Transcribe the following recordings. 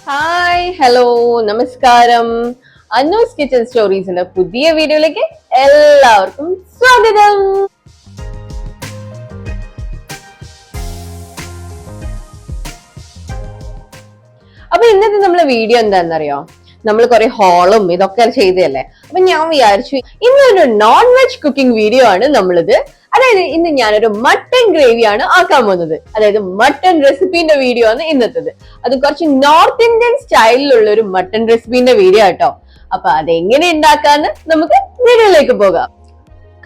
Hi hello നമസ്കാരം. അന്നൂസ് kitchen സ്റ്റോറീസിന്റെ പുതിയ വീഡിയോയിലേക്ക് എല്ലാവർക്കും സ്വാഗതം. അപ്പൊ ഇന്നത്തെ നമ്മളെ വീഡിയോ എന്താണെന്നറിയോ? നമ്മൾ കുറെ ഹോളും ഇതൊക്കെ ചെയ്തല്ലേ. അപ്പൊ ഞാൻ വിചാരിച്ചു ഇന്നൊരു നോൺ വെജ് കുക്കിംഗ് വീഡിയോ ആണ് നമ്മളിത്. അതായത് ഇന്ന് ഞാനൊരു മട്ടൺ ഗ്രേവി ആണ് ആക്കാൻ പോകുന്നത്. അതായത് മട്ടൺ റെസിപ്പിന്റെ വീഡിയോ ആണ് ഇന്നത്തേത്. അത് കുറച്ച് നോർത്ത് ഇന്ത്യൻ സ്റ്റൈലിലുള്ള ഒരു മട്ടൺ റെസിപ്പിന്റെ വീഡിയോ ആട്ടോ. അപ്പൊ അതെങ്ങനെ ഉണ്ടാക്കാന്ന് നമുക്ക് വീഡിയോയിലേക്ക് പോകാം.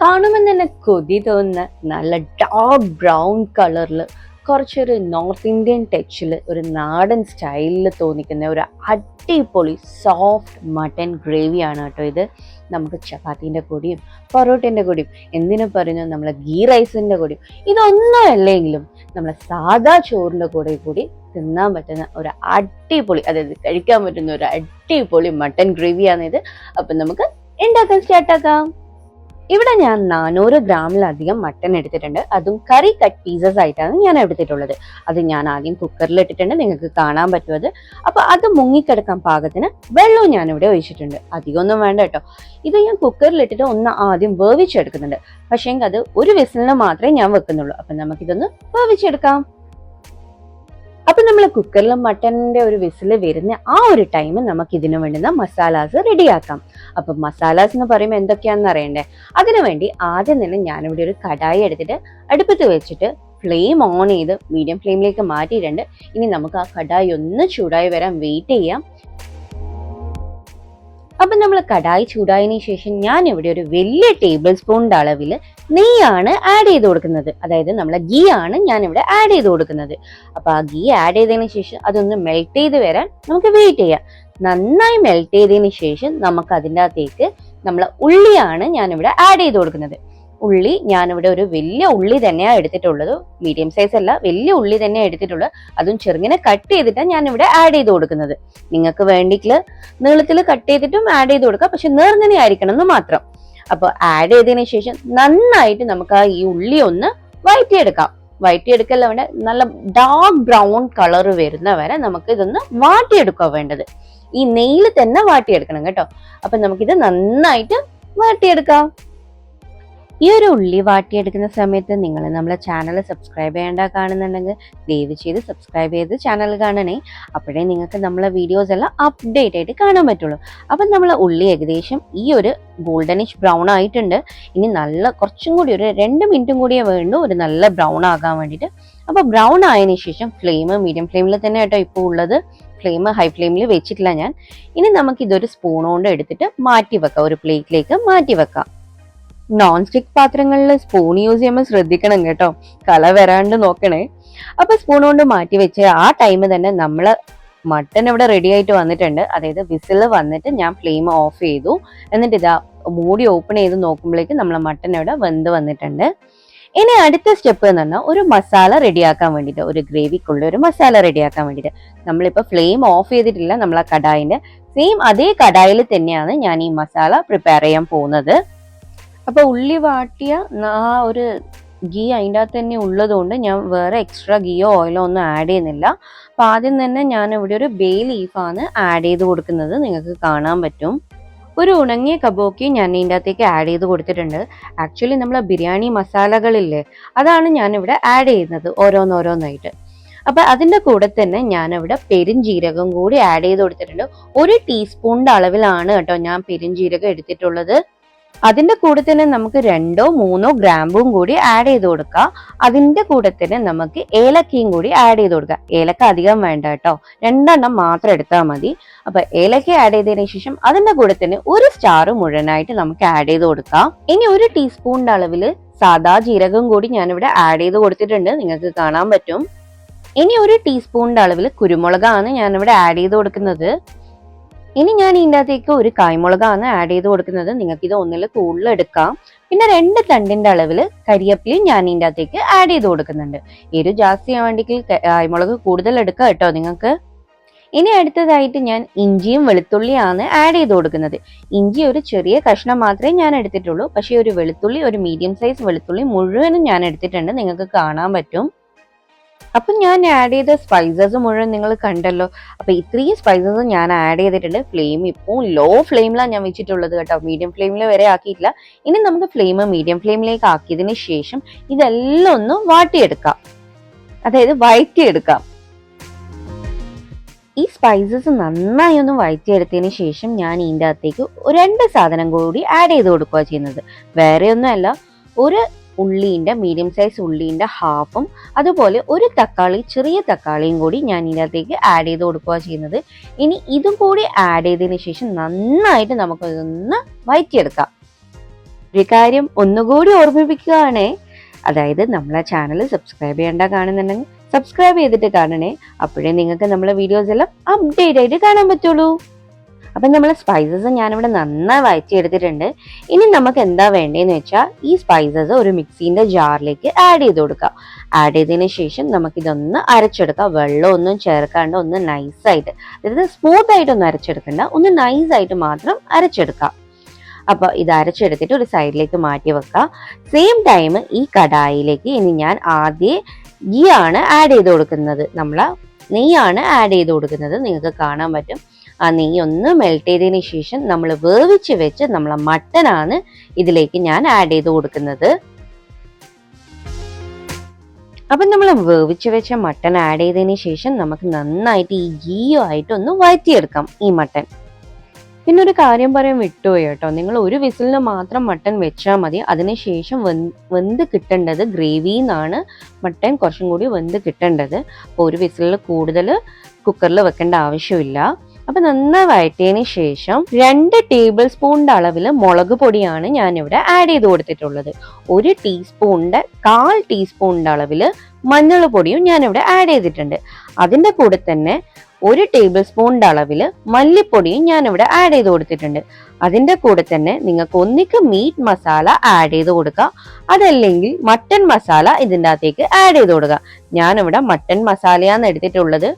കാണുമ്പോൾ തന്നെ കൊതി തോന്നുന്ന നല്ല ഡാർക്ക് ബ്രൗൺ കളറില് കുറച്ചൊരു നോർത്ത് ഇന്ത്യൻ ടച്ചിൽ ഒരു നാടൻ സ്റ്റൈലിൽ തോന്നിക്കുന്ന ഒരു അടിപൊളി സോഫ്റ്റ് മട്ടൺ ഗ്രേവിയാണ് കേട്ടോ ഇത്. നമുക്ക് ചപ്പാത്തീൻ്റെ കൂടിയും പൊറോട്ടേൻ്റെ കൂടിയും എന്തിനും പറഞ്ഞു നമ്മളെ ഗീ റൈസിൻ്റെ കൂടിയും ഇതൊന്നും അല്ലെങ്കിലും നമ്മളെ സാദാ ചോറിൻ്റെ കൂടി തിന്നാൻ പറ്റുന്ന ഒരു അടിപൊളി, അതായത് കഴിക്കാൻ പറ്റുന്ന ഒരു അടിപൊളി മട്ടൺ ഗ്രേവിയാണിത്. അപ്പം നമുക്ക് ഉണ്ടാക്കാൻ സ്റ്റാർട്ടാക്കാം. ഇവിടെ ഞാൻ 400 ഗ്രാമിലധികം മട്ടൺ എടുത്തിട്ടുണ്ട്. അതും കറി കട്ട് പീസസ് ആയിട്ടാണ് ഞാൻ എടുത്തിട്ടുള്ളത്. അത് ഞാൻ ആദ്യം കുക്കറിൽ ഇട്ടിട്ടുണ്ട്, നിങ്ങൾക്ക് കാണാൻ പറ്റും അത്. അപ്പൊ അത് മുങ്ങിക്കിടക്കാൻ പാകത്തിന് വെള്ളവും ഞാനിവിടെ ഒഴിച്ചിട്ടുണ്ട്. അധികമൊന്നും വേണ്ട കേട്ടോ. ഇത് ഞാൻ കുക്കറിൽ ഇട്ടിട്ട് ഒന്ന് ആദ്യം വേവിച്ചെടുക്കുന്നുണ്ട്. പക്ഷേ അത് ഒരു വിസിലിന് മാത്രമേ ഞാൻ വെക്കുന്നുള്ളൂ. അപ്പൊ നമുക്കിതൊന്ന് വേവിച്ചെടുക്കാം. അപ്പൊ നമ്മൾ കുക്കറിൽ മട്ടണിന്റെ ഒരു വിസില് വരുന്ന ആ ഒരു ടൈം നമുക്ക് ഇതിനു വേണ്ടുന്ന മസാലാസ് റെഡിയാക്കാം. അപ്പൊ മസാലാസ് എന്ന് പറയുമ്പോൾ എന്തൊക്കെയാണെന്ന് അറിയണ്ടേ? അതിനുവേണ്ടി ആദ്യം തന്നെ ഞാനിവിടെ ഒരു കടായി എടുത്തിട്ട് അടുപ്പത്ത് വെച്ചിട്ട് ഫ്ലെയിം ഓൺ ചെയ്ത് മീഡിയം ഫ്ലെയിമിലേക്ക് മാറ്റിയിട്ടുണ്ട്. ഇനി നമുക്ക് ആ കടായി ഒന്ന് ചൂടായി വരാൻ വെയിറ്റ് ചെയ്യാം. അപ്പൊ നമ്മൾ കടായി ചൂടായതിനു ശേഷം ഞാൻ ഇവിടെ ഒരു വലിയ ടേബിൾ സ്പൂണിന്റെ അളവിൽ നെയ്യാണ് ആഡ് ചെയ്ത് കൊടുക്കുന്നത്. അതായത് നമ്മളെ ഗീ ആണ് ഞാൻ ഇവിടെ ആഡ് ചെയ്ത് കൊടുക്കുന്നത്. അപ്പൊ ആ ഗീ ആഡ് ചെയ്തതിനു ശേഷം അതൊന്ന് മെൽറ്റ് ചെയ്ത് വരാൻ നമുക്ക് വെയിറ്റ് ചെയ്യാം. നന്നായി മെൽറ്റ് ചെയ്തതിനു ശേഷം നമുക്ക് അതിൻ്റെ അകത്തേക്ക് നമ്മളെ ഉള്ളിയാണ് ഞാൻ ഇവിടെ ആഡ് ചെയ്ത് കൊടുക്കുന്നത്. ഉള്ളി ഞാനിവിടെ ഒരു വലിയ ഉള്ളി തന്നെയാണ് എടുത്തിട്ടുള്ളത്. മീഡിയം സൈസ് അല്ല, വലിയ ഉള്ളി തന്നെയാണ് എടുത്തിട്ടുള്ളത്. അതും ചെറുങ്ങനെ കട്ട് ചെയ്തിട്ടാണ് ഞാൻ ഇവിടെ ആഡ് ചെയ്ത് കൊടുക്കുന്നത്. നിങ്ങൾക്ക് വേണ്ടിയിട്ട് നീളത്തിൽ കട്ട് ചെയ്തിട്ടും ആഡ് ചെയ്ത് കൊടുക്കാം, പക്ഷെ നേർങ്ങനെ ആയിരിക്കണം എന്ന് മാത്രം. അപ്പൊ ആഡ് ചെയ്തതിനു ശേഷം നന്നായിട്ട് നമുക്ക് ഈ ഉള്ളി ഒന്ന് വഴറ്റിയെടുക്കാം. വഴറ്റിയെടുക്കല്ല വേണ്ട, നല്ല ഡാർക്ക് ബ്രൗൺ കളർ വരുന്ന വരെ നമുക്ക് ഇതൊന്ന് വാട്ടിയെടുക്കുക വേണ്ടത്. ഈ നെയ്യിൽ തന്നെ വാട്ടിയെടുക്കണം കേട്ടോ. അപ്പൊ നമുക്കിത് നന്നായിട്ട് വാട്ടിയെടുക്കാം. ഈ ഒരു ഉള്ളി വാട്ടിയെടുക്കുന്ന സമയത്ത് നിങ്ങൾ നമ്മളെ ചാനൽ സബ്സ്ക്രൈബ് ചെയ്യേണ്ട കാണുന്നുണ്ടെങ്കിൽ ദയവ് ചെയ്ത് സബ്സ്ക്രൈബ് ചെയ്ത് ചാനൽ കാണണേ. അപ്പോഴേ നിങ്ങൾക്ക് നമ്മളെ വീഡിയോസ് എല്ലാം അപ്ഡേറ്റ് ആയിട്ട് കാണാൻ പറ്റുള്ളൂ. അപ്പം നമ്മൾ ഉള്ളി ഏകദേശം ഈ ഒരു ഗോൾഡനിഷ് ബ്രൗൺ ആയിട്ടുണ്ട്. ഇനി നല്ല കുറച്ചും കൂടി ഒരു 2 മിനിറ്റും കൂടിയേ വേണ്ടൂ ഒരു നല്ല ബ്രൗൺ ആകാൻ വേണ്ടിയിട്ട്. അപ്പോൾ ബ്രൗൺ ആയതിനു ശേഷം ഫ്ലെയിം മീഡിയം ഫ്ലെയിമിൽ തന്നെ കേട്ടോ ഇപ്പോൾ ഉള്ളത്. ഫ്ലെയിം ഹൈ ഫ്ലെയിമിൽ വെച്ചിട്ടില്ല ഞാൻ. ഇനി നമുക്കിതൊരു സ്പൂൺ കൊണ്ട് എടുത്തിട്ട് മാറ്റി വെക്കാം, ഒരു പ്ലേറ്റിലേക്ക് മാറ്റി വെക്കാം. നോൺ സ്റ്റിക് പാത്രങ്ങളിൽ സ്പൂൺ യൂസ് ചെയ്യുമ്പോൾ ശ്രദ്ധിക്കണം കേട്ടോ, കള വരാണ്ട് നോക്കണേ. അപ്പൊ സ്പൂൺ കൊണ്ട് മാറ്റി വെച്ച് ആ ടൈം തന്നെ നമ്മള് മട്ടൺ ഇവിടെ റെഡി ആയിട്ട് വന്നിട്ടുണ്ട്. അതായത് വിസില് വന്നിട്ട് ഞാൻ ഫ്ലെയിം ഓഫ് ചെയ്തു. എന്നിട്ട് ഇതാ മൂടി ഓപ്പൺ ചെയ്ത് നോക്കുമ്പോഴേക്കും നമ്മളെ മട്ടൺ ഇവിടെ വെന്ത് വന്നിട്ടുണ്ട്. ഇനി അടുത്ത സ്റ്റെപ്പ് എന്ന് പറഞ്ഞാൽ ഒരു മസാല റെഡിയാക്കാൻ വേണ്ടിയിട്ട്, ഒരു ഗ്രേവിക്കുള്ള ഒരു മസാല റെഡിയാക്കാൻ വേണ്ടിയിട്ട് നമ്മളിപ്പോൾ ഫ്ലെയിം ഓഫ് ചെയ്തിട്ടില്ല. നമ്മളെ കടായിന്റെ സെയിം അതേ കടായിൽ തന്നെയാണ് ഞാൻ ഈ മസാല പ്രിപ്പയർ ചെയ്യാൻ പോകുന്നത്. അപ്പൊ ഉള്ളി വാട്ടിയ ആ ഒരു ഗീ അതിൻ്റെ അകത്ത് തന്നെ ഉള്ളതുകൊണ്ട് ഞാൻ വേറെ എക്സ്ട്രാ ഗീയോ ഓയിലോ ഒന്നും ആഡ് ചെയ്യുന്നില്ല. അപ്പൊ ആദ്യം തന്നെ ഞാൻ ഇവിടെ ഒരു ബേ ലീഫാണ് ആഡ് ചെയ്ത് കൊടുക്കുന്നത്, നിങ്ങൾക്ക് കാണാൻ പറ്റും. ഒരു ഉണങ്ങിയ കബോക്കി ഞാൻ ഇതിൻ്റെ അകത്തേക്ക് ആഡ് ചെയ്ത് കൊടുത്തിട്ടുണ്ട്. ആക്ച്വലി നമ്മളെ ബിരിയാണി മസാലകളില്ലേ, അതാണ് ഞാനിവിടെ ആഡ് ചെയ്യുന്നത് ഓരോന്നോരോന്നായിട്ട്. അപ്പൊ അതിന്റെ കൂടെ തന്നെ ഞാനിവിടെ പെരുംജീരകം കൂടി ആഡ് ചെയ്ത് കൊടുത്തിട്ടുണ്ട്. 1 ടീസ്പൂണിന്റെ അളവിലാണ് കേട്ടോ ഞാൻ പെരുംജീരകം എടുത്തിട്ടുള്ളത്. അതിന്റെ കൂടെ തന്നെ നമുക്ക് 2 3 ഗ്രാമ്പും കൂടി ആഡ് ചെയ്ത് കൊടുക്കാം. അതിന്റെ കൂടെ തന്നെ നമുക്ക് ഏലക്കയും കൂടി ആഡ് ചെയ്ത് കൊടുക്കാം. ഏലക്ക അധികം വേണ്ട കേട്ടോ, 2 എണ്ണം മാത്രം എടുത്താൽ മതി. അപ്പൊ ഏലക്ക ആഡ് ചെയ്തതിനു ശേഷം അതിന്റെ കൂടെ തന്നെ 1 സ്റ്റാർ മുഴുവനായിട്ട് നമുക്ക് ആഡ് ചെയ്ത് കൊടുക്കാം. ഇനി 1 ടീസ്പൂണിന്റെ അളവില് സാദാ ജീരകം കൂടി ഞാനിവിടെ ആഡ് ചെയ്ത് കൊടുത്തിട്ടുണ്ട്, നിങ്ങൾക്ക് കാണാൻ പറ്റും. ഇനി 1 ടീസ്പൂണിന്റെ അളവിൽ കുരുമുളകാണ് ഞാനിവിടെ ആഡ് ചെയ്ത് കൊടുക്കുന്നത്. ഇനി ഞാൻ ഇതിൻ്റെ അകത്തേക്ക് 1 കായ്മുളകാണ് ആഡ് ചെയ്ത് കൊടുക്കുന്നത്. നിങ്ങൾക്ക് ഇത് ഒന്നിൽ കൂടുതൽ എടുക്കാം. പിന്നെ 2 തണ്ടിന്റെ അളവിൽ കരിയപ്പിലയും ഞാൻ ഇതിൻ്റെ അകത്തേക്ക് ആഡ് ചെയ്ത് കൊടുക്കുന്നുണ്ട്. എരു ജാസ്തി ആവാൻ വേണ്ടി കായ്മുളക് കൂടുതൽ എടുക്കാം കേട്ടോ നിങ്ങൾക്ക്. ഇനി അടുത്തതായിട്ട് ഞാൻ ഇഞ്ചിയും വെളുത്തുള്ളിയാണ് ആഡ് ചെയ്ത് കൊടുക്കുന്നത്. ഇഞ്ചി ഒരു ചെറിയ കഷ്ണം മാത്രമേ ഞാൻ എടുത്തിട്ടുള്ളൂ, പക്ഷേ ഒരു വെളുത്തുള്ളി, ഒരു മീഡിയം സൈസ് വെളുത്തുള്ളി മുഴുവനും ഞാൻ എടുത്തിട്ടുണ്ട്, നിങ്ങൾക്ക് കാണാൻ പറ്റും. അപ്പം ഞാൻ ആഡ് ചെയ്ത സ്പൈസസ് മുഴുവൻ നിങ്ങൾ കണ്ടല്ലോ. അപ്പോൾ ഇത്രയും സ്പൈസസ് ഞാൻ ആഡ് ചെയ്തിട്ടുണ്ട്. ഫ്ലെയിം ഇപ്പോൾ ലോ ഫ്ലെയിമിലാണ് ഞാൻ വെച്ചിട്ടുള്ളത് കേട്ടോ, മീഡിയം ഫ്ലെയിമിൽ വരെ ആക്കിയിട്ടില്ല. ഇനി നമുക്ക് ഫ്ലെയിം മീഡിയം ഫ്ലെയിമിലേക്ക് ആക്കിയതിന് ശേഷം ഇതെല്ലാം ഒന്ന് വാട്ടിയെടുക്കാം, അതായത് വഴറ്റിയെടുക്കാം. ഈ സ്പൈസസ് നന്നായി ഒന്ന് വഴറ്റിയെടുത്തതിന് ശേഷം ഞാൻ ഇതിൻ്റെ അകത്തേക്ക് 2 സാധനം കൂടി ആഡ് ചെയ്ത് കൊടുക്കുക ചെയ്യുന്നത്. വേറെ ഒന്നുമല്ല, ഒരു ഉള്ളീൻ്റെ മീഡിയം സൈസ് ഉള്ളീൻ്റെ ഹാഫും അതുപോലെ ഒരു തക്കാളി, ചെറിയ തക്കാളിയും കൂടി ഞാൻ ഇതിനകത്തേക്ക് ആഡ് ചെയ്ത് കൊടുക്കുക ചെയ്യുന്നത്. ഇനി ഇതും കൂടി ആഡ് ചെയ്തതിന് ശേഷം നന്നായിട്ട് നമുക്കിതൊന്ന് വഴറ്റിയെടുക്കാം. ഒരു കാര്യം ഒന്നുകൂടി ഓർമ്മിപ്പിക്കുകയാണേ, അതായത് നമ്മളെ ചാനൽ സബ്സ്ക്രൈബ് ചെയ്യേണ്ട കാണുന്നുണ്ടെങ്കിൽ സബ്സ്ക്രൈബ് ചെയ്തിട്ട് കാണണേ, അപ്പോഴേ നിങ്ങൾക്ക് നമ്മളെ വീഡിയോസ് എല്ലാം അപ്ഡേറ്റ് ആയിട്ട് കാണാൻ പറ്റുള്ളൂ. അപ്പം നമ്മൾ സ്പൈസസ് ഞാനിവിടെ നന്നായി വഴറ്റിയെടുത്തിട്ടുണ്ട്. ഇനി നമുക്ക് എന്താ വേണ്ടതെന്ന് വെച്ചാൽ ഈ സ്പൈസസ് ഒരു മിക്സീൻ്റെ ജാറിലേക്ക് ആഡ് ചെയ്ത് കൊടുക്കുക. ആഡ് ചെയ്തതിന് ശേഷം നമുക്കിതൊന്ന് അരച്ചെടുക്കാം. വെള്ളമൊന്നും ചേർക്കാണ്ട് ഒന്ന് നൈസായിട്ട്, അതായത് സ്മൂത്തായിട്ടൊന്നും അരച്ചെടുക്കണ്ട, ഒന്ന് നൈസായിട്ട് മാത്രം അരച്ചെടുക്കാം. അപ്പോൾ ഇത് അരച്ചെടുത്തിട്ട് ഒരു സൈഡിലേക്ക് മാറ്റി വെക്കാം. സെയിം ടൈം ഈ കടായിലേക്ക് ഇനി ഞാൻ ആദ്യം ഗീ ആണ് ആഡ് ചെയ്ത് കൊടുക്കുന്നത്, നമ്മളെ നെയ്യാണ് ആഡ് ചെയ്ത് കൊടുക്കുന്നത്. നിങ്ങൾക്ക് കാണാൻ പറ്റും. ആ നെയ്യ് ഒന്ന് മെൽറ്റ് ചെയ്തതിന് ശേഷം നമ്മൾ വേവിച്ച് വെച്ച് നമ്മളെ മട്ടനാണ് ഇതിലേക്ക് ഞാൻ ആഡ് ചെയ്ത് കൊടുക്കുന്നത്. അപ്പം നമ്മൾ വേവിച്ച് വെച്ച മട്ടൻ ആഡ് ചെയ്തതിന് ശേഷം നമുക്ക് നന്നായിട്ട് ഈ ഗീയുമായിട്ട് ഒന്ന് വഴറ്റിയെടുക്കാം ഈ മട്ടൻ. പിന്നെ ഒരു കാര്യം പറയാൻ വിട്ടുപോയി കേട്ടോ, നിങ്ങൾ ഒരു വിസിലിന് മാത്രം മട്ടൻ വെച്ചാൽ മതി. അതിനുശേഷം വെന്ത് കിട്ടേണ്ടത് ഗ്രേവിന്നാണ് മട്ടൻ കുറച്ചും കൂടി വെന്ത് കിട്ടേണ്ടത്. അപ്പോൾ ഒരു വിസിലിൽ കൂടുതൽ കുക്കറിൽ വെക്കേണ്ട ആവശ്യമില്ല. അപ്പം നന്നായി വഴറ്റിയതിന് ശേഷം 2 ടേബിൾ സ്പൂണിൻ്റെ അളവിൽ മുളക് പൊടിയാണ് ഞാനിവിടെ ആഡ് ചെയ്ത് കൊടുത്തിട്ടുള്ളത്. 1 ടീസ്പൂണിൻ്റെ 1/4 ടീസ്പൂണിൻ്റെ അളവിൽ മഞ്ഞൾ പൊടിയും ഞാനിവിടെ ആഡ് ചെയ്തിട്ടുണ്ട്. അതിൻ്റെ കൂടെ തന്നെ 1 ടേബിൾ സ്പൂണിൻ്റെ അളവിൽ മല്ലിപ്പൊടിയും ഞാനിവിടെ ആഡ് ചെയ്ത് കൊടുത്തിട്ടുണ്ട്. അതിൻ്റെ കൂടെ തന്നെ നിങ്ങൾക്ക് ഒന്നിക്ക് മീറ്റ് മസാല ആഡ് ചെയ്ത് കൊടുക്കുക, അതല്ലെങ്കിൽ മട്ടൻ മസാല ഇതിൻ്റെ അകത്തേക്ക് ആഡ് ചെയ്ത് കൊടുക്കുക. ഞാനിവിടെ മട്ടൻ മസാലയാണ് എടുത്തിട്ടുള്ളത്,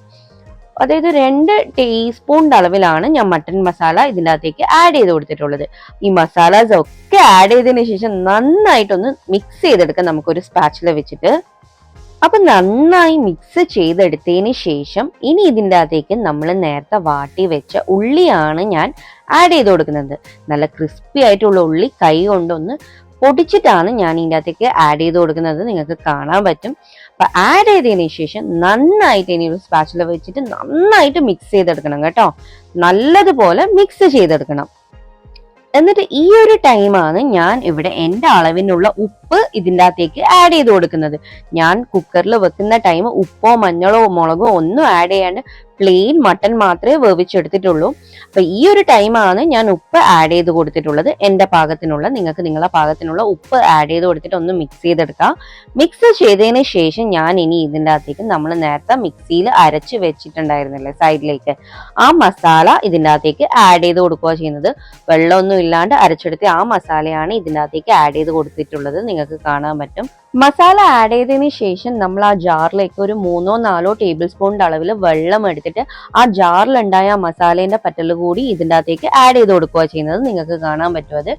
അതായത് 2 ടീസ്പൂണിൻ്റെ അളവിലാണ് ഞാൻ മട്ടൻ മസാല ഇതിൻ്റെ അകത്തേക്ക് ആഡ് ചെയ്ത് കൊടുത്തിട്ടുള്ളത്. ഈ മസാലാസ് ഒക്കെ ആഡ് ചെയ്തതിന് ശേഷം നന്നായിട്ടൊന്ന് മിക്സ് ചെയ്തെടുക്കാം നമുക്കൊരു സ്പാച്ചില വെച്ചിട്ട്. അപ്പൊ നന്നായി മിക്സ് ചെയ്തെടുത്തതിന് ശേഷം ഇനി ഇതിൻ്റെ അകത്തേക്ക് നമ്മൾ നേരത്തെ വാട്ടി വെച്ച ഉള്ളിയാണ് ഞാൻ ആഡ് ചെയ്ത് കൊടുക്കുന്നത്. നല്ല ക്രിസ്പി ആയിട്ടുള്ള ഉള്ളി കൈ കൊണ്ടൊന്ന് പൊടിച്ചിട്ടാണ് ഞാൻ ഇതിൻ്റെ അകത്തേക്ക് ആഡ് ചെയ്ത് കൊടുക്കുന്നത്, നിങ്ങൾക്ക് കാണാൻ പറ്റും. അപ്പൊ ആഡ് ചെയ്തതിന് ശേഷം നന്നായിട്ട് ഇനി ഒരു സ്പാച്ചില വെച്ചിട്ട് നന്നായിട്ട് മിക്സ് ചെയ്തെടുക്കണം കേട്ടോ, നല്ലതുപോലെ മിക്സ് ചെയ്തെടുക്കണം. എന്നിട്ട് ഈ ഒരു ടൈമാണ് ഞാൻ ഇവിടെ എൻ്റെ അളവിനുള്ള ഉപ്പ് ഇതിൻ്റെ അകത്തേക്ക് ആഡ് ചെയ്ത് കൊടുക്കുന്നത്. ഞാൻ കുക്കറിൽ വെക്കുന്ന ടൈം ഉപ്പോ മഞ്ഞളോ മുളകോ ഒന്നും ആഡ് ചെയ്യാണ്ട് പ്ലെയിൻ മട്ടൺ മാത്രമേ വേവിച്ചെടുത്തിട്ടുള്ളൂ. അപ്പൊ ഈ ഒരു ടൈമാണ് ഞാൻ ഉപ്പ് ആഡ് ചെയ്ത് കൊടുത്തിട്ടുള്ളത്. എൻ്റെ പാകത്തിനുള്ള, നിങ്ങൾക്ക് നിങ്ങളുടെ പാകത്തിനുള്ള ഉപ്പ് ആഡ് ചെയ്ത് കൊടുത്തിട്ട് ഒന്ന് മിക്സ് ചെയ്തെടുക്കാം. മിക്സ് ചെയ്തതിന് ശേഷം ഞാൻ ഇനി ഇതിൻ്റെ അകത്തേക്ക് നമ്മൾ നേരത്തെ മിക്സിയിൽ അരച്ച് വെച്ചിട്ടുണ്ടായിരുന്നില്ലേ സൈഡിലേക്ക്, ആ മസാല ഇതിൻ്റെ അകത്തേക്ക് ആഡ് ചെയ്ത് കൊടുക്കുക ചെയ്യുന്നത്. വെള്ളമൊന്നും ഇല്ലാണ്ട് അരച്ചെടുത്ത് ആ മസാലയാണ് ഇതിൻ്റെ അകത്തേക്ക് ആഡ് ചെയ്ത് കൊടുത്തിട്ടുള്ളത്, നിങ്ങൾക്ക് കാണാൻ പറ്റും. മസാല ആഡ് ചെയ്തതിന് ശേഷം നമ്മൾ ആ ജാറിലേക്ക് ഒരു 3-4 ടേബിൾ സ്പൂണിൻ്റെ അളവിൽ വെള്ളം എടുത്തിട്ട് ആ ജാറിലുണ്ടായ ആ മസാലേന്റെ പറ്റൽ കൂടി ഇതിൻ്റെ അകത്തേക്ക് ആഡ് ചെയ്ത് കൊടുക്കുക ചെയ്യുന്നത്, നിങ്ങൾക്ക് കാണാൻ പറ്റും. അത്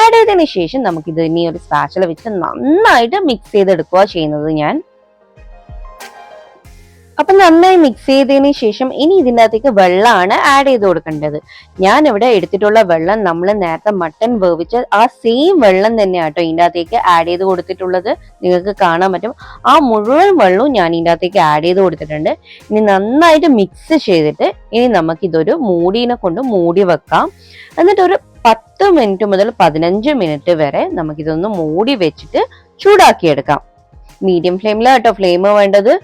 ആഡ് ചെയ്തതിന് ശേഷം നമുക്കിത് ഇനി ഒരു സ്പാച്ചില വെച്ചിട്ട് നന്നായിട്ട് മിക്സ് ചെയ്തെടുക്കുക ചെയ്യുന്നത് ഞാൻ. അപ്പൊ നന്നായി മിക്സ് ചെയ്തതിന് ശേഷം ഇനി ഇതിൻ്റെ അകത്തേക്ക് വെള്ളമാണ് ആഡ് ചെയ്ത് കൊടുക്കേണ്ടത്. ഞാൻ ഇവിടെ എടുത്തിട്ടുള്ള വെള്ളം നമ്മൾ നേരത്തെ മട്ടൻ വേവിച്ച ആ സെയിം വെള്ളം തന്നെയാട്ടോ ഇതിൻ്റെ അകത്തേക്ക് ആഡ് ചെയ്ത് കൊടുത്തിട്ടുള്ളത്, നിങ്ങൾക്ക് കാണാൻ പറ്റും. ആ മുഴുവൻ വെള്ളവും ഞാൻ ഇതിൻ്റെ അകത്തേക്ക് ആഡ് ചെയ്ത് കൊടുത്തിട്ടുണ്ട്. ഇനി നന്നായിട്ട് മിക്സ് ചെയ്തിട്ട് ഇനി നമുക്കിതൊരു മൂടീനെ കൊണ്ട് മൂടി വെക്കാം. എന്നിട്ട് ഒരു 10 മിനിറ്റ് മുതൽ 15 മിനിറ്റ് വരെ നമുക്കിതൊന്ന് മൂടി വെച്ചിട്ട് ചൂടാക്കിയെടുക്കാം. മീഡിയം ഫ്ലെയിമിലാട്ടോ ഫ്ലെയിം വേണ്ടത്.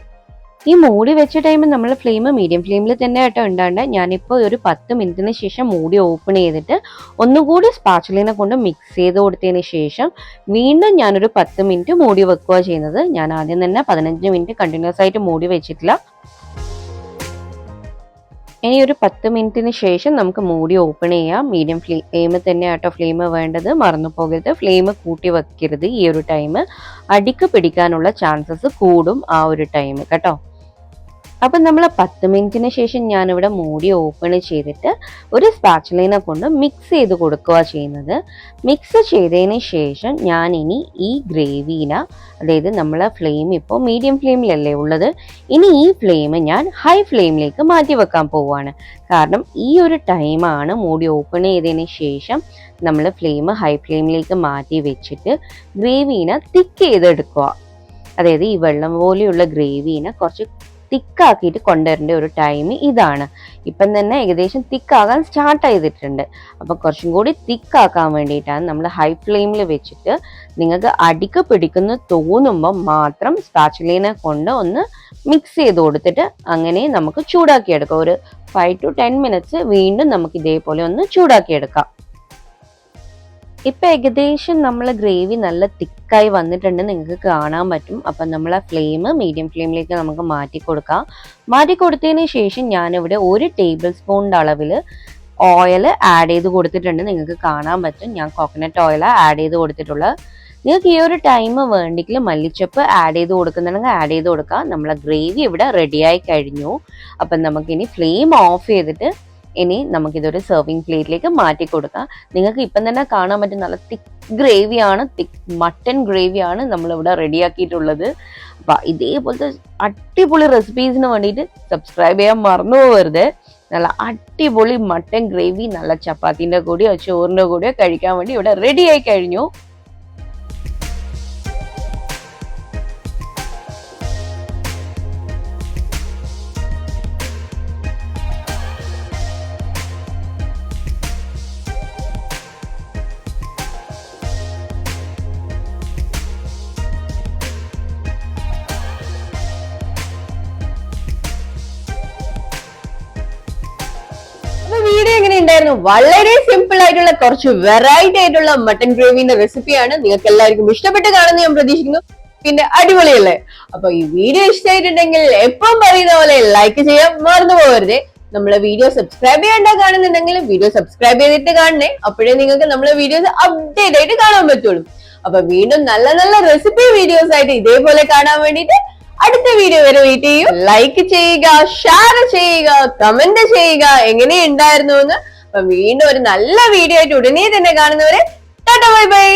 ഈ മൂടി വെച്ച ടൈമിൽ നമ്മൾ ഫ്ലെയിം മീഡിയം ഫ്ലെയിമിൽ തന്നെ ആട്ടോ ഉണ്ടാണ്ട്. ഞാനിപ്പോൾ ഒരു 10 മിനിറ്റിന് ശേഷം മൂടി ഓപ്പൺ ചെയ്തിട്ട് ഒന്നുകൂടി സ്പാച്ചുലിനെ കൊണ്ട് മിക്സ് ചെയ്ത് കൊടുത്തതിന് ശേഷം വീണ്ടും ഞാനൊരു 10 മിനിറ്റ് മൂടി വെക്കുക ചെയ്യുന്നത്. ഞാൻ ആദ്യം തന്നെ 15 മിനിറ്റ് കണ്ടിന്യൂസ് ആയിട്ട് മൂടി വെച്ചിട്ടില്ല. ഇനി ഒരു 10 മിനിറ്റിന് ശേഷം നമുക്ക് മൂടി ഓപ്പൺ ചെയ്യാം. മീഡിയം ഫ്ലെയിമിൽ തന്നെ ആട്ടോ ഫ്ലെയിം വേണ്ടത്, മറന്നു പോകരുത്. ഫ്ലെയിം കൂട്ടി വെക്കരുത്. ഈ ഒരു ടൈം അടിക്ക് പിടിക്കാനുള്ള ചാൻസസ് കൂടും ആ ഒരു ടൈം കേട്ടോ. അപ്പം നമ്മൾ 10 മിനിറ്റിന് ശേഷം ഞാനിവിടെ മൂടി ഓപ്പൺ ചെയ്തിട്ട് ഒരു സ്പാച്ചുലേനെ കൊണ്ട് മിക്സ് ചെയ്ത് കൊടുക്കുക ചെയ്യുന്നത്. മിക്സ് ചെയ്തതിന് ശേഷം ഞാനിനി ഈ ഗ്രേവീന, അതായത് നമ്മളെ ഫ്ലെയിം ഇപ്പോൾ മീഡിയം ഫ്ലെയിമിലല്ലേ ഉള്ളത്, ഇനി ഈ ഫ്ലെയിം ഞാൻ ഹൈ ഫ്ലെയിമിലേക്ക് മാറ്റി വെക്കാൻ പോവുകയാണ്. കാരണം ഈ ഒരു ടൈമാണ് മൂടി ഓപ്പൺ ചെയ്തതിന് ശേഷം നമ്മൾ ഫ്ലെയിം ഹൈ ഫ്ലെയിമിലേക്ക് മാറ്റി വെച്ചിട്ട് ഗ്രേവീനെ തിക്ക് ചെയ്തെടുക്കുക. അതായത് ഈ വെള്ളം പോലെയുള്ള ഗ്രേവീനെ കുറച്ച് തിക്കാക്കിയിട്ട് കൊണ്ടുവരേണ്ട ഒരു ടൈം ഇതാണ്. ഇപ്പം തന്നെ ഏകദേശം തിക്കാകാൻ സ്റ്റാർട്ട് ചെയ്തിട്ടുണ്ട്. അപ്പം കുറച്ചും കൂടി തിക്കാക്കാൻ വേണ്ടിയിട്ടാണ് നമ്മൾ ഹൈ ഫ്ലെയിമിൽ വെച്ചിട്ട് നിങ്ങൾക്ക് അടിക്ക് പിടിക്കുന്ന തോന്നുമ്പോൾ മാത്രം സ്പാച്ചുലേനെ കൊണ്ട് ഒന്ന് മിക്സ് ചെയ്ത് കൊടുത്തിട്ട് അങ്ങനെ നമുക്ക് ചൂടാക്കിയെടുക്കാം. ഒരു 5 to 10 മിനിറ്റ്സ് വീണ്ടും നമുക്ക് ഇതേപോലെ ഒന്ന് ചൂടാക്കിയെടുക്കാം. ഇപ്പം ഏകദേശം നമ്മൾ ഗ്രേവി നല്ല തിക്കായി വന്നിട്ടുണ്ട്, നിങ്ങൾക്ക് കാണാൻ പറ്റും. അപ്പം നമ്മൾ ആ ഫ്ലെയിം മീഡിയം ഫ്ലെയിമിലേക്ക് നമുക്ക് മാറ്റി കൊടുക്കാം. മാറ്റി കൊടുത്തതിന് ശേഷം ഞാനിവിടെ 1 ടേബിൾ സ്പൂണിൻ്റെ അളവിൽ ഓയിൽ ആഡ് ചെയ്ത് കൊടുത്തിട്ടുണ്ട്, നിങ്ങൾക്ക് കാണാൻ പറ്റും. ഞാൻ കോക്കനട്ട് ഓയിലാണ് ആഡ് ചെയ്ത് കൊടുത്തിട്ടുള്ളത്. നിങ്ങൾക്ക് ഈ ഒരു ടൈം വേണ്ടെങ്കിൽ മല്ലിച്ചപ്പ് ആഡ് ചെയ്ത് കൊടുക്കുന്നുണ്ടെങ്കിൽ ആഡ് ചെയ്ത് കൊടുക്കാം. നമ്മളെ ഗ്രേവി ഇവിടെ റെഡിയായി കഴിഞ്ഞു. അപ്പം നമുക്കിനി ഫ്ലെയിം ഓഫ് ചെയ്തിട്ട് ഇനി നമുക്കിതൊരു സെർവിങ് പ്ലേറ്റിലേക്ക് മാറ്റി കൊടുക്കാം. നിങ്ങൾക്ക് ഇപ്പം തന്നെ കാണാൻ പറ്റും നല്ല തിക്ക് ഗ്രേവിയാണ്, തിക്ക് മട്ടൺ ഗ്രേവിയാണ് നമ്മളിവിടെ റെഡിയാക്കിയിട്ടുള്ളത്. അപ്പം ഇതേപോലത്തെ അടിപൊളി റെസിപ്പീസിന് വേണ്ടിയിട്ട് സബ്സ്ക്രൈബ് ചെയ്യാൻ മറന്നു പോകരുത്. നല്ല അടിപൊളി മട്ടൺ ഗ്രേവി നല്ല ചപ്പാത്തിൻ്റെ കൂടെയോ ചോറിൻ്റെ കൂടെയോ കഴിക്കാൻ വേണ്ടി ഇവിടെ റെഡി ആയി കഴിഞ്ഞു. വീഡിയോ എങ്ങനെ ഉണ്ടായിരുന്നു? വളരെ സിമ്പിൾ ആയിട്ടുള്ള കുറച്ച് വെറൈറ്റി ആയിട്ടുള്ള മട്ടൺ ഗ്രേവിന്റെ റെസിപ്പിയാണ്. നിങ്ങൾക്ക് എല്ലാവർക്കും ഇഷ്ടപ്പെട്ട് കാണുമെന്ന് ഞാൻ പ്രതീക്ഷിക്കുന്നു. പിന്നെ അടിപൊളിയല്ലേ? അപ്പൊ ഈ വീഡിയോ ഇഷ്ടമായിട്ടുണ്ടെങ്കിൽ എപ്പം പറയുന്ന പോലെ ലൈക്ക് ചെയ്യാൻ മറന്നു പോകരുത്. നമ്മളെ വീഡിയോ സബ്സ്ക്രൈബ് ചെയ്യേണ്ട കാണുന്നുണ്ടെങ്കിൽ വീഡിയോ സബ്സ്ക്രൈബ് ചെയ്തിട്ട് കാണണേ. അപ്പോഴേ നിങ്ങൾക്ക് നമ്മളെ വീഡിയോസ് അപ്ഡേറ്റ് ആയിട്ട് കാണാൻ പറ്റുള്ളൂ. അപ്പൊ വീണ്ടും നല്ല നല്ല റെസിപ്പി വീഡിയോസ് ആയിട്ട് ഇതേപോലെ കാണാൻ വേണ്ടിയിട്ട് അടുത്ത വീഡിയോ വരെ വെയിറ്റ് ചെയ്യും. ലൈക്ക് ചെയ്യുക, ഷെയർ ചെയ്യുക, കമന്റ് ചെയ്യുക എങ്ങനെയുണ്ടായിരുന്നു എന്ന്. അപ്പൊ വീണ്ടും ഒരു നല്ല വീഡിയോ ആയിട്ട് ഉടനെ തന്നെ കാണുന്നവരെ ടാറ്റാ ബൈ ബൈ.